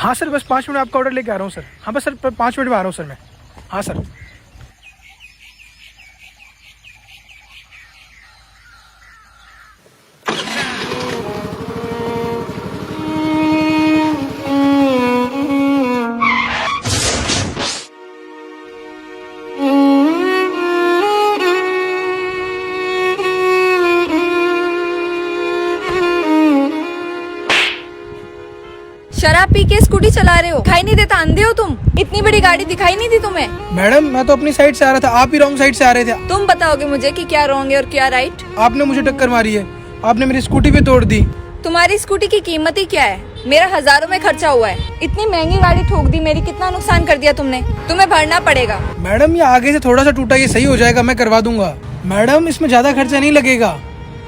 हाँ सर, बस 5 मिनट में आपका ऑर्डर लेके आ रहा हूँ सर। हाँ बस सर 5 मिनट में आ रहा हूँ सर मैं। हाँ सर। शराब पी के स्कूटी चला रहे हो, दिखाई नहीं देता? अंधे हो तुम? इतनी बड़ी गाड़ी दिखाई नहीं दी तुम्हें? मैडम मैं तो अपनी साइड से आ रहा था, आप ही रॉन्ग साइड से आ रहे थे। तुम बताओगे मुझे कि क्या रॉन्ग है और क्या राइट? आपने मुझे टक्कर मारी है, आपने मेरी स्कूटी भी तोड़ दी। तुम्हारी स्कूटी की कीमत ही क्या है? मेरा हजारों में खर्चा हुआ है। इतनी महंगी गाड़ी ठोक दी मेरी, कितना नुकसान कर दिया तुमने। तुम्हें भरना पड़ेगा। मैडम ये आगे से थोड़ा सा टूटा, ये सही हो जाएगा, मैं करवा दूंगा। मैडम इसमें ज्यादा खर्चा नहीं लगेगा।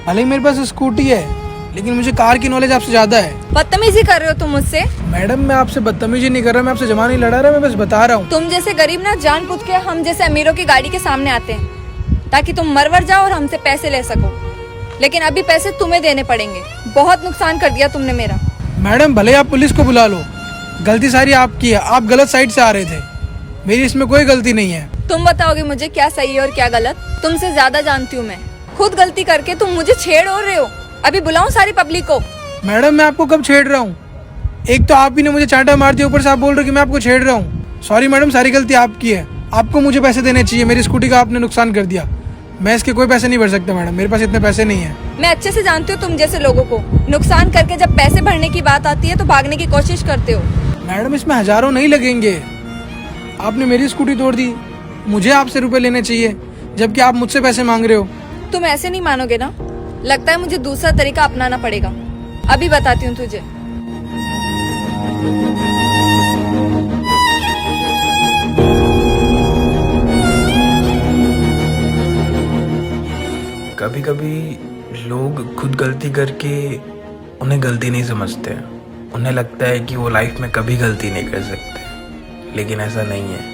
भले ही मेरे पास स्कूटी है लेकिन मुझे कार की नॉलेज आपसे ज्यादा है। बदतमीजी कर रहे हो तुम मुझसे। मैडम मैं आपसे बदतमीजी नहीं कर रहा, मैं आपसे जमा नहीं लड़ा रहा, मैं बस बता रहा हूँ। तुम जैसे गरीब ना जानबूझ के हम जैसे अमीरों की गाड़ी के सामने आते हैं ताकि तुम मरवर जाओ और हमसे पैसे ले सको, लेकिन अभी पैसे तुम्हें देने पड़ेंगे। बहुत नुकसान कर दिया तुमने मेरा। मैडम भले आप पुलिस को बुला लो, गलती सारी आपकी है, आप गलत साइड से आ रहे थे, मेरी इसमें कोई गलती नहीं है। तुम बताओगे मुझे क्या सही है और क्या गलत? तुमसे ज्यादा जानती हूँ मैं। खुद गलती करके तुम मुझे छेड़ और रहे हो। अभी बुलाऊं सारी पब्लिक को? मैडम मैं आपको कब छेड़ रहा हूँ? एक तो आप ही ने मुझे चांटा मार दिया, ऊपर से आप बोल रहे हो कि मैं आपको छेड़ रहा हूँ। सॉरी मैडम, सारी गलती आपकी है, आपको मुझे पैसे देने चाहिए। मेरी स्कूटी का आपने नुकसान कर दिया, मैं इसके कोई पैसे नहीं भर सकता मैडम, मेरे पास इतने पैसे नहीं है। मैं अच्छे से जानती हूँ तुम जैसे लोगों को, नुकसान करके जब पैसे भरने की बात आती है तो भागने की कोशिश करते हो। मैडम इसमें हजारों नहीं लगेंगे, आपने मेरी स्कूटी तोड़ दी, मुझे आपसे रुपए लेने चाहिए जबकि आप मुझसे पैसे मांग रहे हो। तुम ऐसे नहीं मानोगे ना? लगता है मुझे दूसरा तरीका अपनाना पड़ेगा। अभी बताती हूँ तुझे। कभी कभी लोग खुद गलती करके उन्हें गलती नहीं समझते, उन्हें लगता है कि वो लाइफ में कभी गलती नहीं कर सकते, लेकिन ऐसा नहीं है।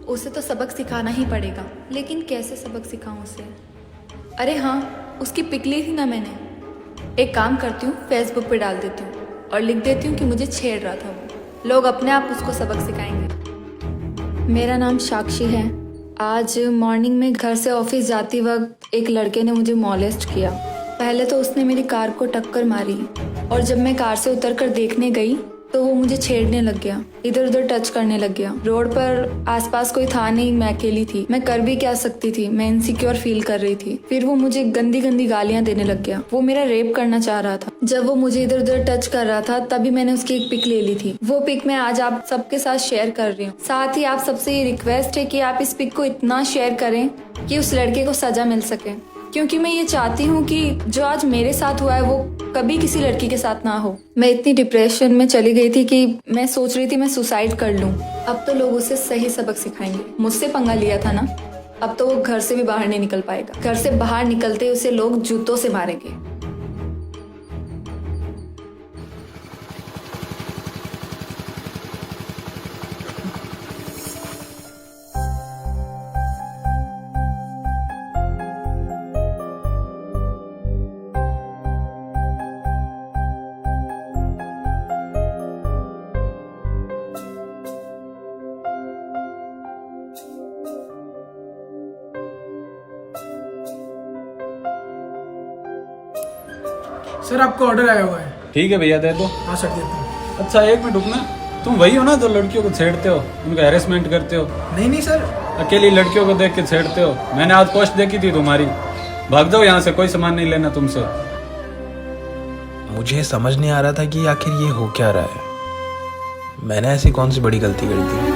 उसे तो सबक सिखाना ही पड़ेगा, लेकिन कैसे सबक सिखाऊं उसे? अरे हाँ, उसकी पिक ली थी ना मैंने। एक काम करती हूँ, फेसबुक पे डाल देती हूँ और लिख देती हूँ कि मुझे छेड़ रहा था वो। लोग अपने आप उसको सबक सिखाएंगे। मेरा नाम साक्षी है। आज मॉर्निंग में घर से ऑफिस जाती वक्त एक लड़के ने मुझे मॉलेस्ट किया। पहले तो उसने मेरी कार को टक्कर मारी और जब मैं कार से उतर कर देखने गई तो वो मुझे छेड़ने लग गया, इधर उधर टच करने लग गया। रोड पर आसपास कोई था नहीं, मैं अकेली थी। मैं कर भी क्या सकती थी, मैं इनसिक्योर फील कर रही थी। फिर वो मुझे गंदी गंदी गालियां देने लग गया। वो मेरा रेप करना चाह रहा था। जब वो मुझे इधर उधर टच कर रहा था तभी मैंने उसकी एक पिक ले ली थी। वो पिक मैं आज आप सबके साथ शेयर कर रही हूँ। साथ ही आप सबसे ये रिक्वेस्ट है कि आप इस पिक को इतना शेयर करें कि उस लड़के को सजा मिल सके, क्योंकि मैं ये चाहती हूँ कि जो आज मेरे साथ हुआ है वो कभी किसी लड़की के साथ ना हो। मैं इतनी डिप्रेशन में चली गई थी कि मैं सोच रही थी मैं सुसाइड कर लूं। अब तो लोग उसे सही सबक सिखाएंगे। मुझसे पंगा लिया था ना, अब तो वो घर से भी बाहर नहीं निकल पाएगा। घर से बाहर निकलते उसे लोग जूतों से मारेंगे। सर आपका ऑर्डर आया हुआ है। ठीक है भैया, दे दो। हाँ सर देता हूँ। अच्छा एक मिनट रुकना, तुम वही हो ना जो लड़कियों को छेड़ते हो, उनका हैरेसमेंट करते हो? नहीं सर। अकेली लड़कियों को देख के छेड़ते हो। मैंने आज पोस्ट देखी थी तुम्हारी। भाग जाओ यहाँ से, कोई सामान नहीं लेना तुमसे। मुझे समझ नहीं आ रहा था कि आखिर ये हो क्या रहा है। मैंने ऐसी कौन सी बड़ी गलती कर दी?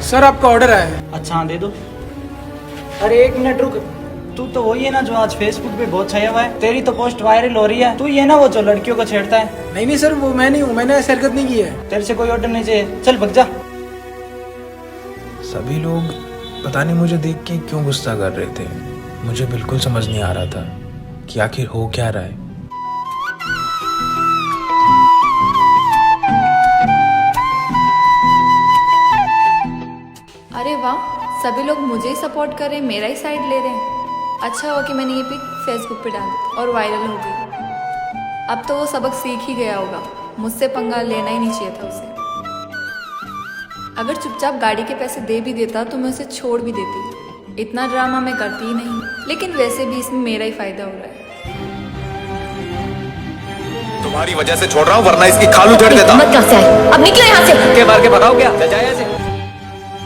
सर आपका ऑर्डर आया है। अच्छा हाँ दे दो। अरे एक मिनट रुक, तू तो वही है ना जो आज फेसबुक पे बहुत छाया हुआ है? तेरी तो पोस्ट वायरल हो रही है। तू ये ना वो जो लड़कियों को छेड़ता है? नहीं सर वो मैं नहीं हूँ, मैंने ऐसी हरकत नहीं की है। तेरे से कोई ऑर्डर नहीं चाहिए, चल भग जा। सभी लोग पता नहीं मुझे देख के क्यों गुस्सा कर रहे थे। मुझे बिल्कुल समझ नहीं आ रहा था कि आखिर हो क्या रहा है। अरे वाह, सभी लोग मुझे ही सपोर्ट कर रहे हैं, मेरा ही साइड ले रहे हैं। अच्छा हुआ कि मैंने ये पिक फेसबुक पे डाल दी और वायरल हो गई। अब तो वो सबक सीख ही गया होगा, मुझसे पंगा लेना ही नहीं चाहिए था उसे। अगर चुपचाप गाड़ी के पैसे दे भी देता तो मैं उसे छोड़ भी देती। इतना ड्रामा मैं करती ही नहीं, लेकिन वैसे भी इसमें मेरा ही फायदा हो रहा है। तुम्हारी वजह से छोड़ रहा हूँ, वरना इसकी खाल उधेड़ देता। मत कहाँ से आए? अब निकलो यहाँ से। के मार के भगाओ क्या? ले जाए ऐसे।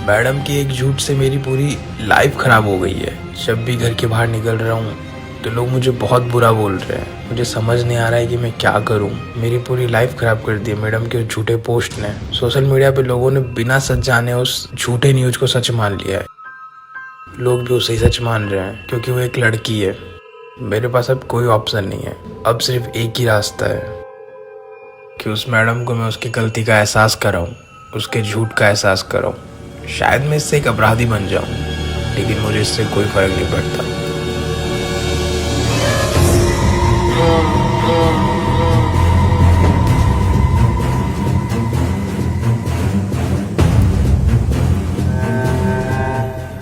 मैडम की एक झूठ से मेरी पूरी लाइफ खराब हो गई है। जब भी घर के बाहर निकल रहा हूँ तो लोग मुझे बहुत बुरा बोल रहे हैं। मुझे समझ नहीं आ रहा है कि मैं क्या करूँ। मेरी पूरी लाइफ खराब कर दी है मैडम के झूठे पोस्ट ने। सोशल मीडिया पे लोगों ने बिना सच जाने उस झूठे न्यूज को सच मान लिया है। लोग भी उसे ही सच मान रहे हैं क्योंकि वो एक लड़की है। मेरे पास अब कोई ऑप्शन नहीं है। अब सिर्फ एक ही रास्ता है कि उस मैडम को मैं उसकी गलती का एहसास कराऊं, उसके झूठ का एहसास कराऊं। शायद मैं इससे एक अपराधी बन जाऊं, लेकिन मुझे इससे कोई फर्क नहीं पड़ता।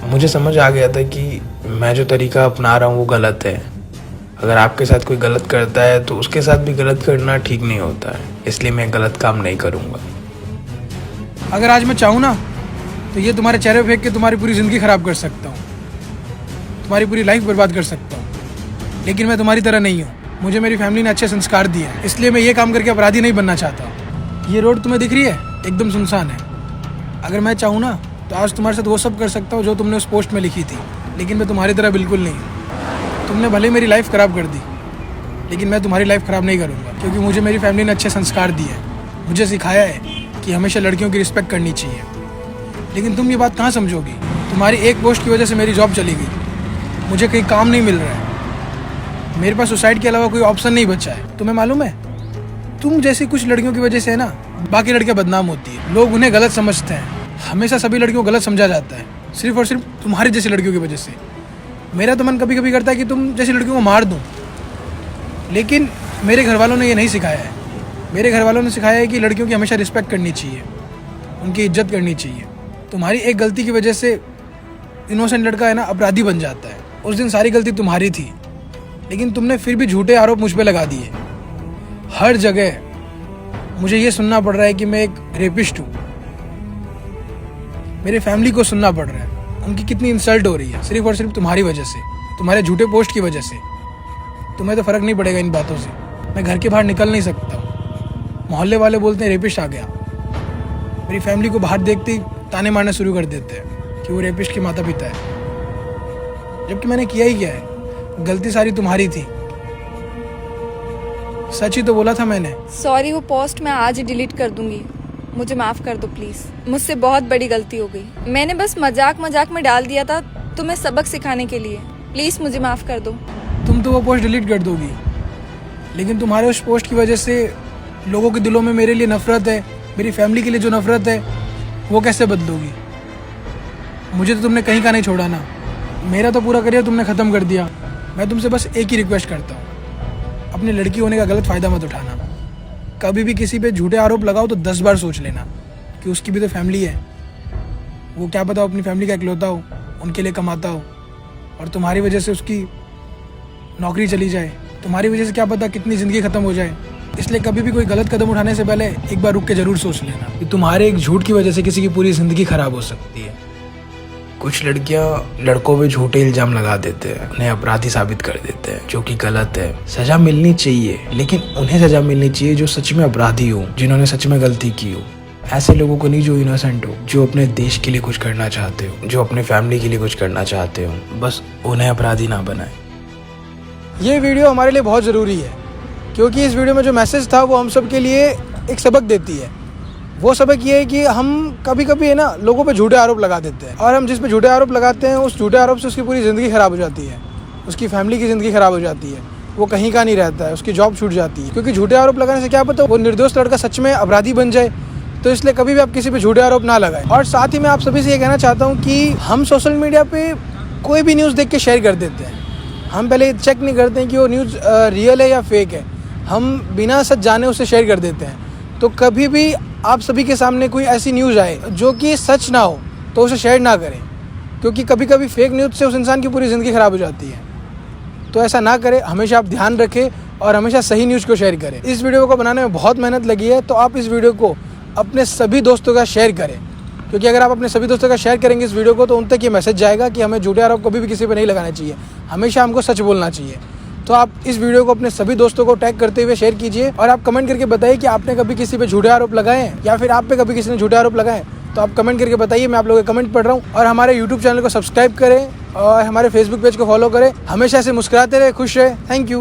मुझे समझ आ गया था कि मैं जो तरीका अपना रहा हूँ वो गलत है। अगर आपके साथ कोई गलत करता है तो उसके साथ भी गलत करना ठीक नहीं होता है। इसलिए मैं गलत काम नहीं करूँगा। अगर आज मैं चाहूँ ना तो ये तुम्हारे चेहरे पे फेंक के तुम्हारी पूरी ज़िंदगी ख़राब कर सकता हूँ, तुम्हारी पूरी लाइफ बर्बाद कर सकता हूँ। लेकिन मैं तुम्हारी तरह नहीं हूँ। मुझे मेरी फैमिली ने अच्छे संस्कार दिए हैं, इसलिए मैं ये काम करके अपराधी नहीं बनना चाहता। ये रोड तुम्हें दिख रही है, एकदम सुनसान है। अगर मैं चाहूँ ना तो आज तुम्हारे साथ वो सब कर सकता हूँ जो तुमने उस पोस्ट में लिखी थी। लेकिन मैं तुम्हारी तरह बिल्कुल नहीं हूँ। तुमने भले मेरी लाइफ ख़राब कर दी, लेकिन मैं तुम्हारी लाइफ ख़राब नहीं करूँगा, क्योंकि मुझे मेरी फैमिली ने अच्छे संस्कार दिए हैं। मुझे सिखाया है कि हमेशा लड़कियों की रिस्पेक्ट करनी चाहिए। लेकिन तुम ये बात कहाँ समझोगी? तुम्हारी एक पोस्ट की वजह से मेरी जॉब चली गई, मुझे कहीं काम नहीं मिल रहा है, मेरे पास सुसाइड के अलावा कोई ऑप्शन नहीं बचा है। तुम्हें मालूम है, तुम जैसी कुछ लड़कियों की वजह से है ना, बाकी लड़कियां बदनाम होती है। लोग उन्हें गलत समझते हैं। हमेशा सभी लड़कियों को गलत समझा जाता है, सिर्फ और सिर्फ तुम्हारी जैसी लड़कियों की वजह से। मेरा तो मन कभी कभी करता है कि तुम जैसी लड़कियों को मार दूँ, लेकिन मेरे घर वालों ने ये नहीं सिखाया है। मेरे घर वालों ने सिखाया है कि लड़कियों की हमेशा रिस्पेक्ट करनी चाहिए, उनकी इज्जत करनी चाहिए। तुम्हारी एक गलती की वजह से इनोसेंट लड़का है ना अपराधी बन जाता है। उस दिन सारी गलती तुम्हारी थी, लेकिन तुमने फिर भी झूठे आरोप मुझ पे लगा दिए। हर जगह मुझे ये सुनना पड़ रहा है कि मैं एक रेपिस्ट हूँ। मेरे फैमिली को सुनना पड़ रहा है, उनकी कितनी इंसल्ट हो रही है सिर्फ और सिर्फ तुम्हारी वजह से, तुम्हारे झूठे पोस्ट की वजह से। तुम्हें तो फ़र्क नहीं पड़ेगा इन बातों से। मैं घर के बाहर निकल नहीं सकता हूँ। मोहल्ले वाले बोलते हैं रेपिस्ट आ गया। मेरी फैमिली को बाहर देखते ही ताने मारना शुरू कर देते हैं कि वो रेपिस्ट के माता पिता है, जबकि मैंने किया ही क्या है? गलती सारी तुम्हारी थी। सच ही तो बोला था मैंने। सॉरी, वो पोस्ट मैं आज ही डिलीट कर दूंगी। मुझे माफ़ कर दो प्लीज़, मुझसे बहुत बड़ी गलती हो गई। मैंने बस मजाक में डाल दिया था तुम्हें सबक सिखाने के लिए। प्लीज़ मुझे माफ़ कर दो। तुम तो वो पोस्ट डिलीट कर दोगी, लेकिन तुम्हारे उस पोस्ट की वजह से लोगों के दिलों में मेरे लिए नफरत है, मेरी फैमिली के लिए जो नफरत है वो कैसे बदलोगी? मुझे तो तुमने कहीं का नहीं छोड़ा ना। मेरा तो पूरा करियर तुमने ख़त्म कर दिया। मैं तुमसे बस एक ही रिक्वेस्ट करता हूँ, अपनी लड़की होने का गलत फ़ायदा मत उठाना। कभी भी किसी पे झूठे आरोप लगाओ तो 10 बार सोच लेना कि उसकी भी तो फैमिली है। वो क्या पता अपनी फैमिली का इकलौता हो, उनके लिए कमाता हो, और तुम्हारी वजह से उसकी नौकरी चली जाए। तुम्हारी वजह से क्या पता कितनी ज़िंदगी ख़त्म हो जाए। इसलिए कभी भी कोई गलत कदम उठाने से पहले एक बार रुक के ज़रूर सोच लेना कि तुम्हारे एक झूठ की वजह से किसी की पूरी ज़िंदगी ख़राब हो सकती है। कुछ लड़कियां लड़कों पे झूठे इल्जाम लगा देते हैं, उन्हें अपराधी साबित कर देते हैं, जो कि गलत है। सजा मिलनी चाहिए, लेकिन उन्हें सजा मिलनी चाहिए जो सच में अपराधी हो, जिन्होंने सच में गलती की हो। ऐसे लोगों को नहीं जो इनोसेंट हो, जो अपने देश के लिए कुछ करना चाहते हो, जो अपने फैमिली के लिए कुछ करना चाहते हो। बस उन्हें अपराधी ना बनाए। ये वीडियो हमारे लिए बहुत ज़रूरी है, क्योंकि इस वीडियो में जो मैसेज था वो हम सब के लिए एक सबक देती है। वो सबक ये है कि हम कभी कभी है ना लोगों पे झूठे आरोप लगा देते हैं, और हम जिस पे झूठे आरोप लगाते हैं उस झूठे आरोप से उसकी पूरी ज़िंदगी ख़राब हो जाती है, उसकी फैमिली की ज़िंदगी ख़राब हो जाती है, वो कहीं का नहीं रहता है, उसकी जॉब छूट जाती है। क्योंकि झूठे आरोप लगाने से क्या पता वो निर्दोष लड़का सच में अपराधी बन जाए, तो इसलिए कभी भी आप किसी पे झूठे आरोप ना लगाएं। और साथ ही मैं आप सभी से ये कहना चाहता हूँ कि हम सोशल मीडिया पे कोई भी न्यूज़ देख के शेयर कर देते हैं। हम पहले चेक नहीं करते हैं कि वो न्यूज़ रियल है या फेक है, हम बिना सच जाने उसे शेयर कर देते हैं। तो कभी भी आप सभी के सामने कोई ऐसी न्यूज़ आए जो कि सच ना हो तो उसे शेयर ना करें, क्योंकि कभी कभी फेक न्यूज़ से उस इंसान की पूरी ज़िंदगी ख़राब हो जाती है। तो ऐसा ना करें, हमेशा आप ध्यान रखें और हमेशा सही न्यूज़ को शेयर करें। इस वीडियो को बनाने में बहुत मेहनत लगी है, तो आप इस वीडियो को अपने सभी दोस्तों का शेयर करें, क्योंकि अगर आप अपने सभी दोस्तों का शेयर करेंगे इस वीडियो को तो उन तक ये मैसेज जाएगा कि हमें झूठे आरोप कभी भी किसी पे नहीं लगाना चाहिए, हमेशा हमको सच बोलना चाहिए। तो आप इस वीडियो को अपने सभी दोस्तों को टैग करते हुए शेयर कीजिए और आप कमेंट करके बताइए कि आपने कभी किसी पे झूठे आरोप लगाए हैं या फिर आप पे कभी किसी ने झूठे आरोप लगाए। तो आप कमेंट करके बताइए, मैं आप लोगों के कमेंट पढ़ रहा हूँ। और हमारे यूट्यूब चैनल को सब्सक्राइब करें और हमारे फेसबुक पेज को फॉलो करें। हमेशा से मुस्कुराते रहे, खुश रहे। Thank you.